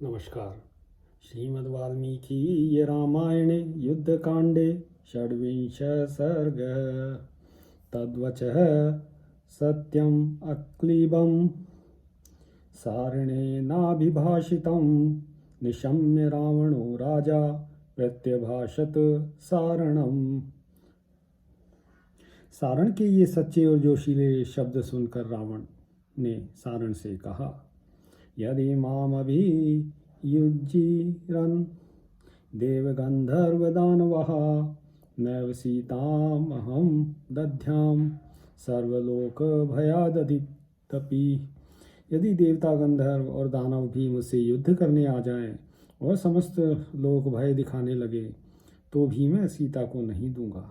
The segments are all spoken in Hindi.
नमस्कार। श्रीमद् वाल्मीकि रामायणे युद्धकांडे षड्विंश सर्ग। तद्वचः सत्यम् अक्लीबं सारणेनाभिभाषितं निशम्य रावणो राजा प्रत्यभाषत सारणम्। सारण के ये सच्चे और जोशीले शब्द सुनकर रावण ने सारण से कहा, यदि मामभियुज्जीरन् देवगन्धर्वदानवः नैव सीतामहं दद्यां सर्वलोकभयादपि। यदि देवता, गंधर्व और दानव भी मुझसे युद्ध करने आ जाएं और समस्त लोक भय दिखाने लगे तो भी मैं सीता को नहीं दूंगा।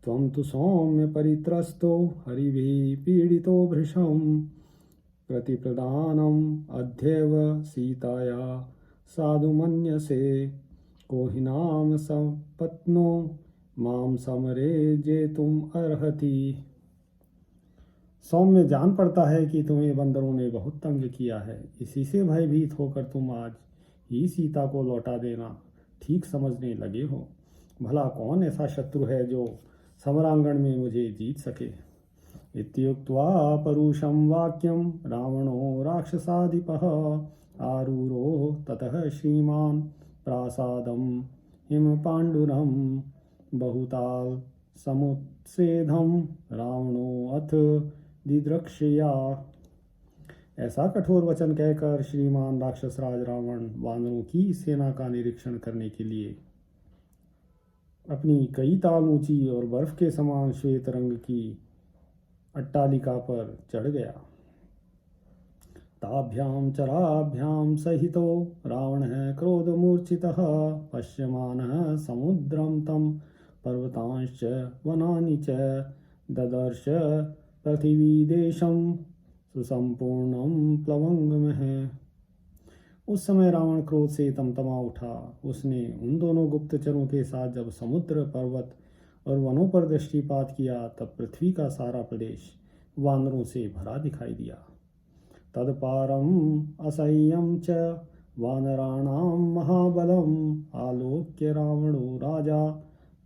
त्वं तु सौम्य परित्रस्तो हरिभिः पीडितो भृशं प्रतिप्रदानम् अद्यैव सीताया साधु मन्यसे। कोहिनाम संपत्नो माम समरे जेतुम अर्हति। सौम्य, जान पड़ता है कि तुम्हें बंदरों ने बहुत तंग किया है। इसी से भयभीत होकर तुम आज ही सीता को लौटा देना ठीक समझने लगे हो। भला कौन ऐसा शत्रु है जो समरांगण में मुझे जीत सके। इत्युक्त्वा परुषं वाक्यं रावणो राक्षसाधिपः आरूरो ततः श्रीमान् प्रासादं हिमपाण्डुरं बहुताल समुत्सेधं रावणो अथ दिद्रक्षया। ऐसा कठोर वचन कहकर श्रीमान राक्षसराज रावण वानरों की सेना का निरीक्षण करने के लिए अपनी कई ताल ऊंची और बर्फ के समान श्वेत रंग की अट्टालिका पर चढ़ गया। ताभ्यां चराभ्यां सहितो रावणः क्रोधमूर्छितः पश्यमानः समुद्रं तं पर्वतांश्च वनानि च ददर्श पृथिवीदेशं सुसंपूर्णं प्लवंगमः। उस समय रावण क्रोध से तमतमा उठा। उसने उन दोनों गुप्तचरों के साथ जब समुद्र, पर्वत और वनों पर दृष्टिपात किया तब पृथ्वी का सारा प्रदेश वानरों से भरा दिखाई दिया। तत्पारम असह्यम च वानराणां महाबलम आलोक्य रावणो राजा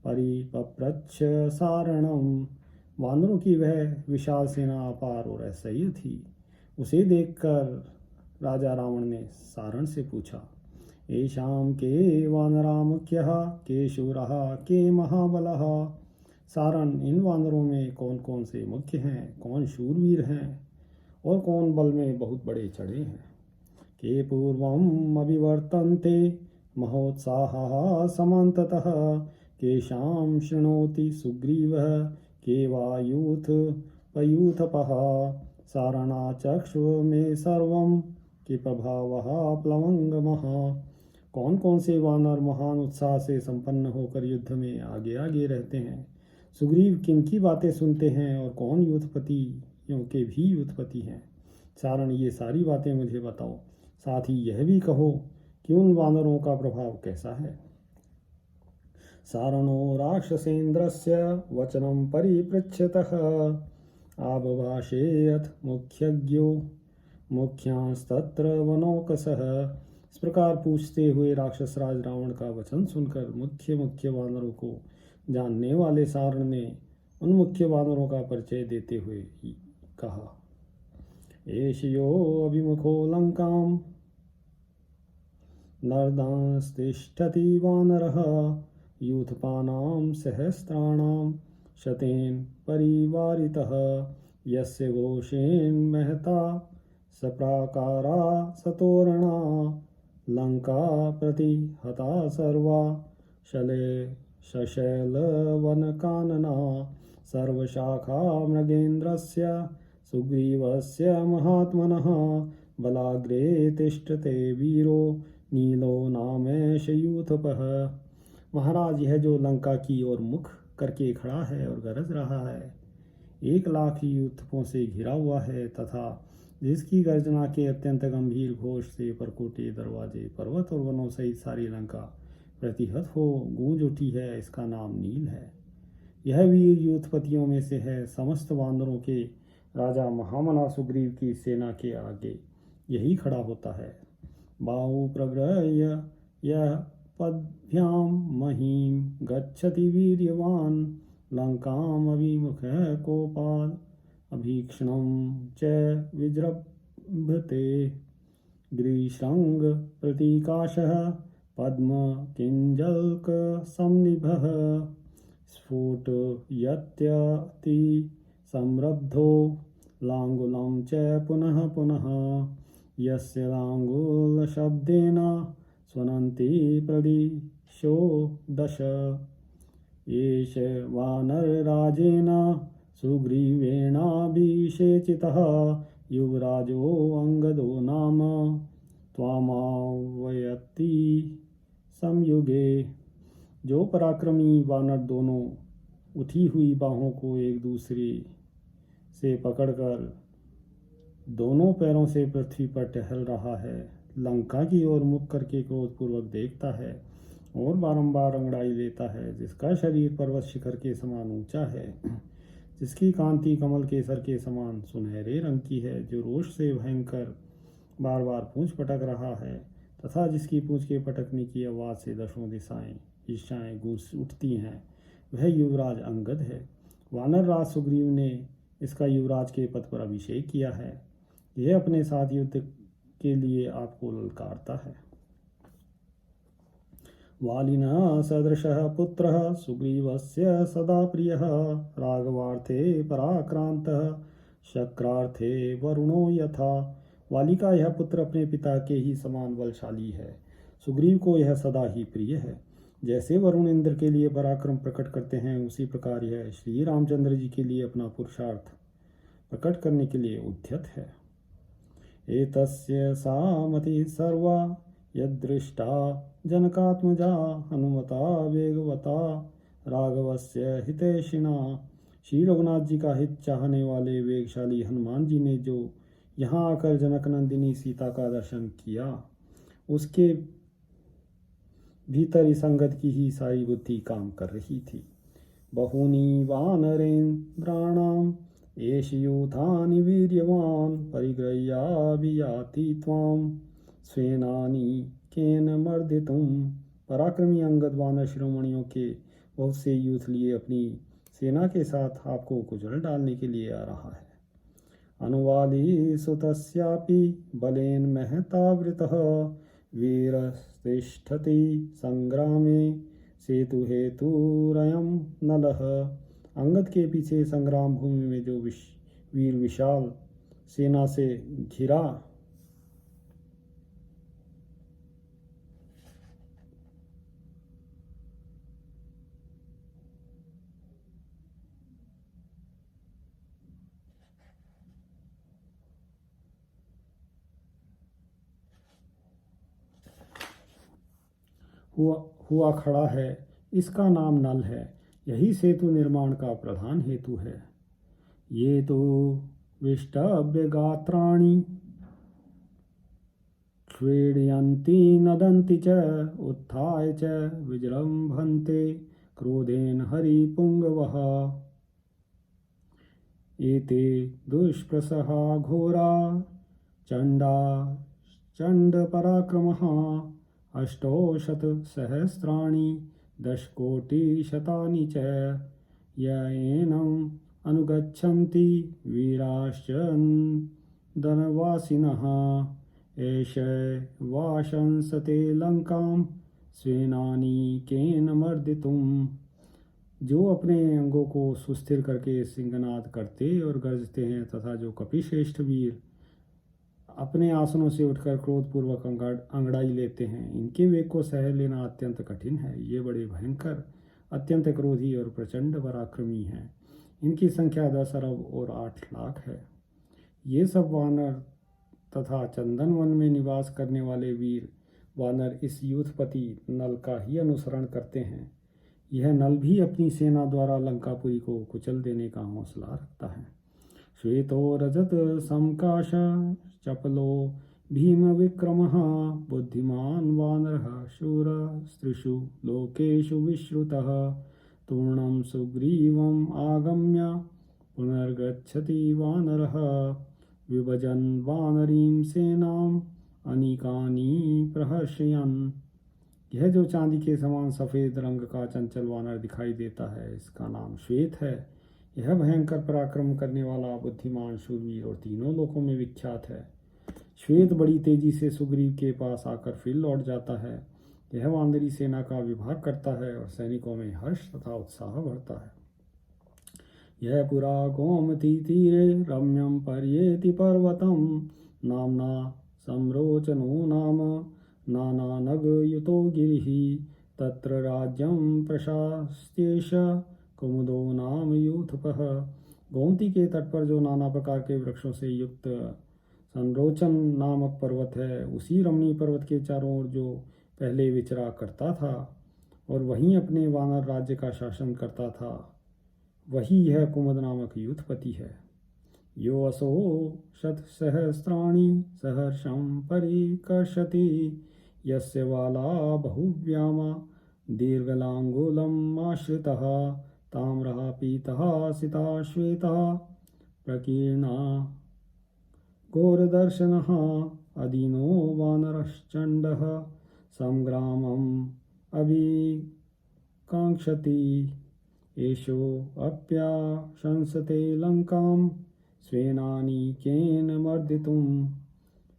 परिपप्रच्छ सारणम। वानरों की वह विशाल सेना अपार और असह्य थी। उसे देखकर राजा रावण ने सारण से पूछा, येषां के वानरा मुख्यः के शूरः के महाबलः। सारण, इन वानरों में कौन कौन से मुख्य हैं, कौन शूरवीर हैं और कौन बल में बहुत बड़े चढ़े हैं। के पूर्वम अभिवर्तन्ते महोत्साहः समन्ततः केषां शृणोति सुग्रीवः के वा यूथ पयूथपः। सारणाचक्षु में सर्वं के प्रभावः प्लवंगमः। कौन कौन से वानर महान उत्साह से संपन्न होकर युद्ध में आगे आगे रहते हैं। सुग्रीव किनकी बातें सुनते हैं और कौन यूथपतियों के भी यूथपति हैं। सारण, ये सारी बातें मुझे बताओ। साथ ही यह भी कहो कि उन वानरों का प्रभाव कैसा है। सारणो राक्षसेन्द्रस्य वचनं परिपृच्छतः आबभाषेऽथ मुख्यज्ञो मुख्यांस्तत्र वनौकसः। इस प्रकार पूछते हुए राक्षसराज रावण का वचन सुनकर मुख्य मुख्य वानरों को जानने वाले सारण ने उन मुख्य वानरों का परिचय देते हुए कहा, एषयो अभिमुखो लंकां नर्दांस्तिष्ठति वानरः यूथपानां सहस्राणां शतेन परिवारितः यस्य घोषेण महता सप्राकारा सतोरणा लंका प्रति हता सर्वा शशैलवनकानना सर्वशाखा मृगेन्द्रस्य सुग्रीवस्य महात्मनः बलाग्रे तिष्ठते वीरो नीलो नामेश यूथपः। महाराज, यह जो लंका की ओर मुख करके खड़ा है और गरज रहा है, 1,00,000 यूथपों से घिरा हुआ है तथा जिसकी गर्जना के अत्यंत गंभीर घोष से परकोटे, दरवाजे, पर्वत और वनों सहित सारी लंका प्रतिहत हो गूंज उठी है, इसका नाम नील है। यह वीर यूथपतियों में से है। समस्त वानरों के राजा महामना सुग्रीव की सेना के आगे यही खड़ा होता है। बाहु प्रगृह्य यः पद्भ्यां महीं गच्छति वीर्यवान् लङ्कामभिमुखः कोपाद् अभीक्ष्णं च विजृम्भते ग्रीशृङ्ग प्रतीकाशः पद्मकिञ्जल्कसन्निभः स्फुटयत्यति संरब्धो लाङ्गुलं च पुनः पुनः यस्य लाङ्गुलशब्देन स्वनन्ति प्रदिशो दश एष वानरराजेन सुग्रीवेणाभिषेचितः युवराजो अंगदो नाम त्वामावयति संयुगे। जो पराक्रमी वानर दोनों उठी हुई बाहों को एक दूसरे से पकड़कर दोनों पैरों से पृथ्वी पर टहल रहा है, लंका की ओर मुख करके क्रोधपूर्वक देखता है और बारंबार अंगड़ाई लेता है, जिसका शरीर पर्वत शिखर के समान ऊंचा है, जिसकी कांति कमल केसर के समान सुनहरे रंग की है, जो रोष से भयंकर बार बार पूंछ पटक रहा है तथा जिसकी पूंछ के पटकने की आवाज़ से दसों दिशाएं ईर्ष्याएं गूंज उठती हैं, वह युवराज अंगद है। वानर राज सुग्रीव ने इसका युवराज के पद पर अभिषेक किया है। यह अपने साथ युद्ध के लिए आपको ललकारता है। वालिनः सदृशः पुत्रः सुग्रीवस्य सदा प्रियः राघवार्थे पराक्रांतः शक्रार्थे वरुणो यथा। वाली का यह पुत्र अपने पिता के ही समान बलशाली है। सुग्रीव को यह सदा ही प्रिय है। जैसे वरुण इंद्र के लिए पराक्रम प्रकट करते हैं, उसी प्रकार यह श्री रामचंद्र जी के लिए अपना पुरुषार्थ प्रकट करने के लिए उद्यत है। एतस्य सामति सर्वा यदृष्टा जनकात्मजा हनुमता वेगवता राघवस्य हितैषिणा। श्री रघुनाथ जी का हित चाहने वाले वेगशाली हनुमान जी ने जो यहाँ आकर जनक नंदिनी सीता का दर्शन किया, उसके भीतर इस अंगद की ही सारी बुद्धि काम कर रही थी। बहूनि वानरेन्द्राणाम एष यूथानि वीर्यवान् परिगृह्याभियाति त्वां स्वेनानि केन मर्दितुम। पराक्रमी अंगद वानर शिरोमणियों के बहुत से यूथ लिए अपनी सेना के साथ आपको कुचल डालने के लिए आ रहा है। अनुवाली सुतस्यापि बलेन महतावृतः वीरस्तिष्ठति संग्रामे सेतु हेतुरयं नलः। अंगद के पीछे संग्राम भूमि में जो वीर विशाल सेना से घिरा हुआ खड़ा है, इसका नाम नल है। यही सेतु निर्माण का प्रधान हेतु है। ये तो विष्टभ्य गात्राणि क्रीडयन्ति नदन्ति च उत्थाय च विजृम्भन्ते क्रोधेन हरिपुंगवः। एते दुष्प्रसहा घोरा चंडा चण्डपराक्रमः अष्टौशतसहस्राणि दशकोटिशतानि च येनम् अनुगच्छन्ति वीराश्च धनवासिनः। एष वाशंसते लंकां स्वेनानीकेन मर्दितुम्। जो अपने अंगों को सुस्थिर करके सिंहनाद करते और गरजते हैं तथा जो कपिश्रेष्ठ वीर अपने आसनों से उठकर क्रोधपूर्वक अंगड़ाई लेते हैं, इनके वेग को सह लेना अत्यंत कठिन है। ये बड़े भयंकर, अत्यंत क्रोधी और प्रचंड पराक्रमी हैं। इनकी संख्या 10 अरब और 8 लाख है। ये सब वानर तथा चंदन वन में निवास करने वाले वीर वानर इस यूथपति नल का ही अनुसरण करते हैं। यह नल भी अपनी सेना द्वारा लंकापुरी को कुचल देने का हौसला रखता है। श्वेतो रजत समकाश चपलो भीम विक्रमः बुद्धिमान वानरः शूर स्त्रिषु लोकेषु विश्रुतः। तूर्णं सुग्रीवम् आगम्य पुनर्गच्छति वानरः विभजन् वानरीं सेनां अनिकानि प्रहर्षयन्। यह जो चांदी के समान सफ़ेद रंग का चंचल वानर दिखाई देता है, इसका नाम श्वेत है। यह भयंकर पराक्रम करने वाला, बुद्धिमान, शूरवीर और तीनों लोकों में विख्यात है। श्वेत बड़ी तेजी से सुग्रीव के पास आकर फिर लौट जाता है। यह वानरी सेना का विभाग करता है और सैनिकों में हर्ष तथा उत्साह बढ़ता है। यह पुरा गोमती तीरे रम्यम पर्येति पर्वतम नामना संरोचनो नाम नानानग युतो गिरिः तत्र राज्यं प्रशास्त्येष कुमुदो नाम यूथपः। गोमती के तट पर जो नाना प्रकार के वृक्षों से युक्त संरोचन नामक पर्वत है, उसी रमणीय पर्वत के चारों ओर जो पहले विचरा करता था और वहीं अपने वानर राज्य का शासन करता था, वही यह कुमुद नामक यूथपति है। यो असो शतसहस्राणि सहर्षं परिकर्षति यस्य वाला बहुव्यामा दीर्घलाङ्गूलम् आश्रितः ताम्रः पीतः सिता श्वेतः प्रकीर्णा घोरदर्शनः अदीनो वानरश्चण्डः संग्रामम् अभिकाङ्क्षति एषोऽप्याशंसते लंकां स्वेनानीकेन मर्दितुम्।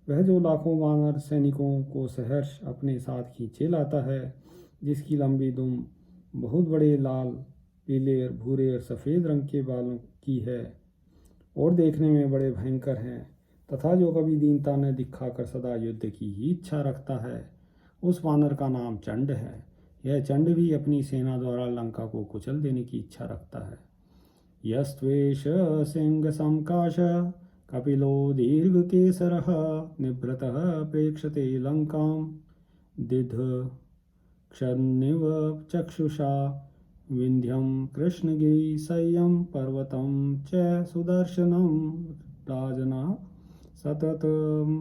वह जो लाखों वानर सैनिकों को सहर्ष अपने साथ खींचे लाता है, जिसकी लंबी दुम बहुत बड़े लाल, पीले, भूरे और सफ़ेद रंग के बालों की है और देखने में बड़े भयंकर हैं, तथा जो कभी दीनता न दिखाकर सदा युद्ध की ही इच्छा रखता है, उस वानर का नाम चंड है। यह चंड भी अपनी सेना द्वारा लंका को कुचल देने की इच्छा रखता है। यस्त्वेष सिंह संकाश कपिलो दीर्घकेसरः निभृतः प्रेक्षते लंकां दिध क्षन्निव चक्षुषा विंध्यं कृष्णगिरिशय्यं पर्वतं च सुदर्शनं राजना सततम्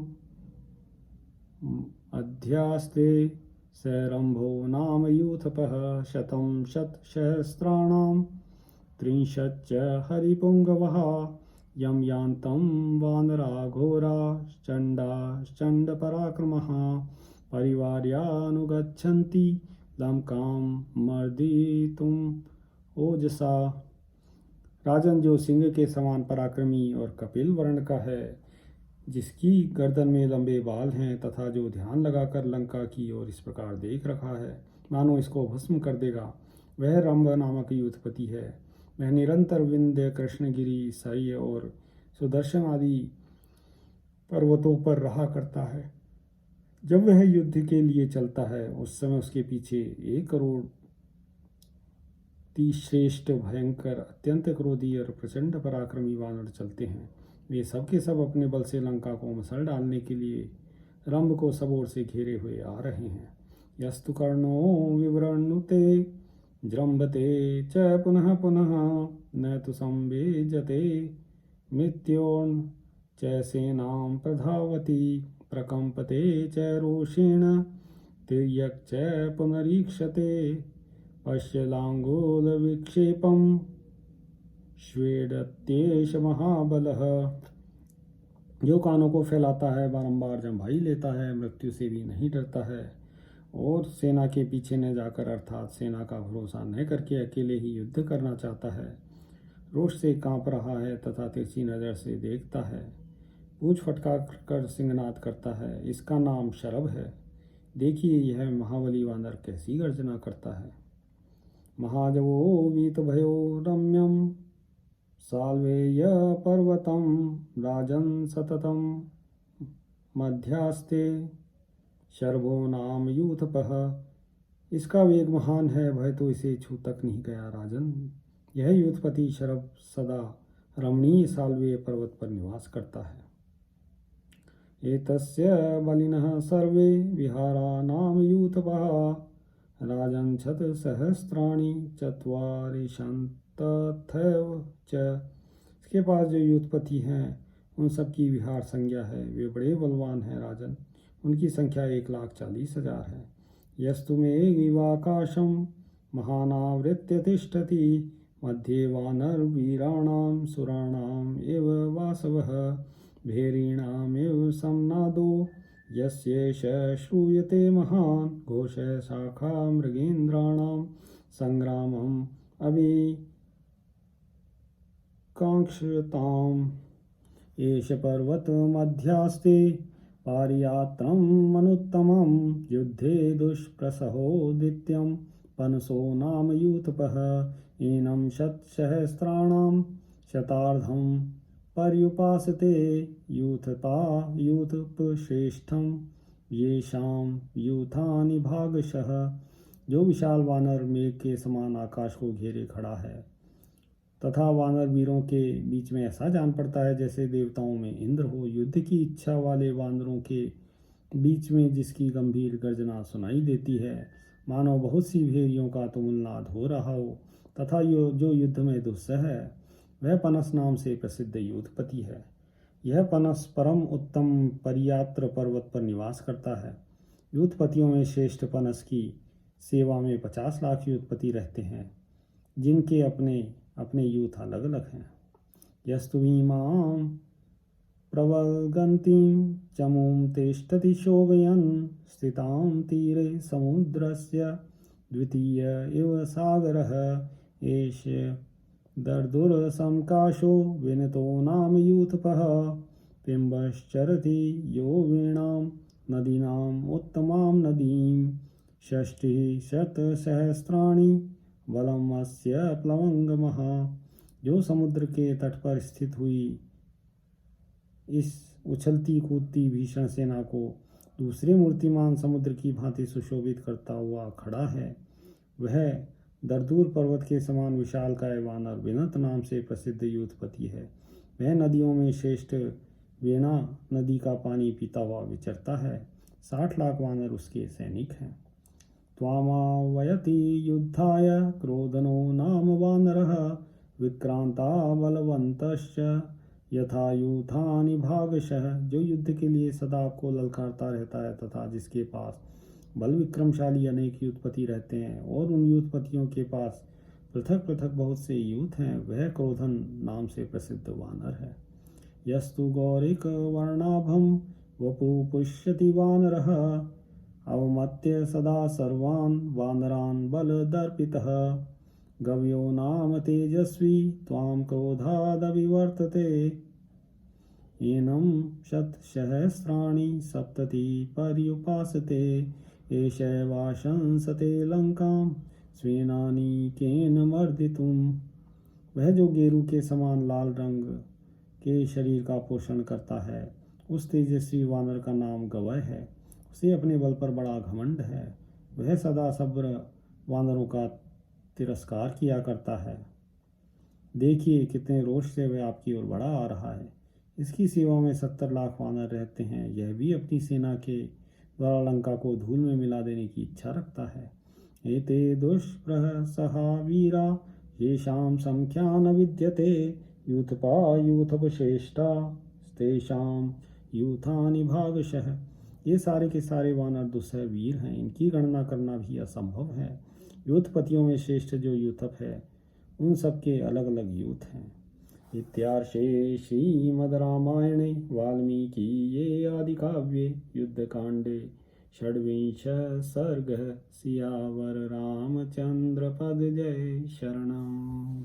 अध्यास्ते सैरम्भो नाम यूथपः शतं शतसहस्राणां त्रिंशच्च हरिपुङ्गवः यं यान्तं वानरा घोराश्चण्डपराक्रमः परिवार्यानुगच्छन्ति लंकां मर्दितुम् ओजसा। राजन, जो सिंह के समान पराक्रमी और कपिल वर्ण का है, जिसकी गर्दन में लंबे बाल हैं तथा जो ध्यान लगाकर लंका की ओर इस प्रकार देख रखा है मानो इसको भस्म कर देगा, वह रंभ नामक यूथपति है। वह निरंतर विंध्य, कृष्णगिरि, सह्य और सुदर्शन आदि पर्वतों पर रहा करता है। जब वह युद्ध के लिए चलता है, उस समय उसके पीछे 1 करोड़ श्रेष्ठ, भयंकर, अत्यंत क्रोधी और प्रचंड पराक्रमी वानर चलते हैं। वे सब के सब अपने बल से लंका को मसल डालने के लिए रंभ को सब ओर से घेरे हुए आ रहे हैं। यस्तु कर्णो विवृणुते जृंभते च पुनः पुनः न तु संवेजते मृत्योर्न च सेनां प्रधावति प्रकंपते च रोषेण तिर्यक् च पुनरीक्षते पश्य लाङ्गूलविक्षेपं श्वेडत्येष महाबलः। जो कानों को फैलाता है, बारंबार जम्भाई लेता है, मृत्यु से भी नहीं डरता है और सेना के पीछे न जाकर अर्थात सेना का भरोसा न करके अकेले ही युद्ध करना चाहता है, रोष से कांप रहा है तथा तिरछी नज़र से देखता है, पूंछ फटका कर सिंहनाद करता है, इसका नाम शरभ है। देखिए यह महाबली वानर कैसी गर्जना करता है। महाजवो वीतभयो रम्यं साल्वेय पर्वतं राजन् सततं मध्यास्ते शर्भो नाम यूथपः। इसका वेग महान है, भय तो इसे छू तक नहीं गया। राजन, यह यूथपति शरभ सदा रमणीय साल्वेय पर्वत पर निवास करता है। एतस्य बलिनः सर्वे विहारा नाम यूथपः राजन् शतसहस्राणि चत्वारिंशत्तथैव च। इसके पास जो यूथपति हैं, उन सब की विहार संज्ञा है। वे बड़े बलवान हैं राजन, उनकी संख्या 1,40,000 है। यस्तु मे विवाकाशं महानावृत्य तिष्ठति मध्ये वानरवीराणां सुराणाम् एव वासवः भैरीणामेव संनादो यस्येष श्रूयते महान् घोषः शाखा मृगेन्द्राणां संग्रामम् अभिकाङ्क्षताम् एष पर्वतमध्यास्ते पारियात्रं मनुत्तमं युद्धे दुष्प्रसहोदित्यं पनसो नाम यूथपः एनं शतसहस्राणां शतार्धं पर्युपासते यूथपा यूथपश्रेष्ठं येषां यूथानि भागशः। जो विशाल वानर मेघ के समान आकाश को घेरे खड़ा है तथा वानर वीरों के बीच में ऐसा जान पड़ता है जैसे देवताओं में इंद्र हो। युद्ध की इच्छा वाले वानरों के बीच में जिसकी गंभीर गर्जना सुनाई देती है, मानो बहुत सी भेड़ियों का तुमुलनाद हो रहा हो, तथा जो युद्ध में दुस्सह है वह पनस नाम से प्रसिद्ध यूथपति है। यह पनस परम उत्तम परियात्र पर्वत पर निवास करता है। यूथपतियों में श्रेष्ठ पनस की सेवा में 50 लाख यूथपति रहते हैं, जिनके अपने अपने यूथ अलग अलग हैं। यस्तुमीमां प्रवल्गन्तीं चमूं तिष्ठति शोभयन् स्थितां तीरे समुद्रस्य द्वितीय इव सागरः एष दर्दुरसंकाशो विनतो नाम यूथपः पिम्बश्चरति यो वीणां नदीनाम् उत्तमां नदीं षष्टिः शतसहस्राणि बलम् अस्य प्लवंगमः। जो समुद्र के तट पर स्थित हुई इस उछलती कूदती भीषण सेना को दूसरे मूर्तिमान समुद्र की भांति सुशोभित करता हुआ खड़ा है, वह दरदूर पर्वत के समान विशालकाय वानर विनत नाम से प्रसिद्ध यूथपति है। वह नदियों में श्रेष्ठ वेणा नदी का पानी पीता हुआ विचरता है। 60 लाख वानर उसके सैनिक हैं। त्वामावयति युद्धाय क्रोधनो नाम वानरः विक्रांता बलवन्तश्च यथा यूथानि भागशः। जो युद्ध के लिए सदा आपको ललकारता रहता है तथा जिसके पास बल विक्रमशाली अनेक यूथपति रहते हैं और उन यूथपतियों के पास पृथक पृथक बहुत से यूथ हैं, वह क्रोधन नाम से प्रसिद्ध वानर है। यस्तु गौरिक वर्णाभं वपु पुष्यति वानरः अवमत्य सदा सर्वान् वानरान् बलदर्पितः गव्यो नाम तेजस्वी त्वां क्रोधादविवर्तते एनं शतसहस्राणि सप्तति पर्युपासते एषैवाशंसते लंकां स्वेनानीकेन मर्दितुम्। वह जो गेरू के समान लाल रंग के शरीर का पोषण करता है, उस तेजस्वी वानर का नाम गवय है। उसे अपने बल पर बड़ा घमंड है। वह सदा सब्र वानरों का तिरस्कार किया करता है। देखिए कितने रोष से वह आपकी ओर बढ़ा आ रहा है। इसकी सेवा में 70 लाख वानर रहते हैं। यह भी अपनी सेना के द्वारा लंका को धूल में मिला देने की इच्छा रखता है। एते दुष्प्रसहा वीरा येषां संख्या न विद्यते यूथपा यूथपश्रेष्ठा तेषां यूथानि भागशः। ये सारे के सारे वानर दुस्सह वीर हैं, इनकी गणना करना भी असंभव है। यूथपतियों में श्रेष्ठ जो यूथप है उन सबके अलग अलग यूथ हैं। इत्यार्षे श्रीमद् रामायणे वाल्मीकिये आदिकाव्ये युद्धकाण्डे षड्विंशः सर्गः। सियावर रामचन्द्र पद जय शरणम्।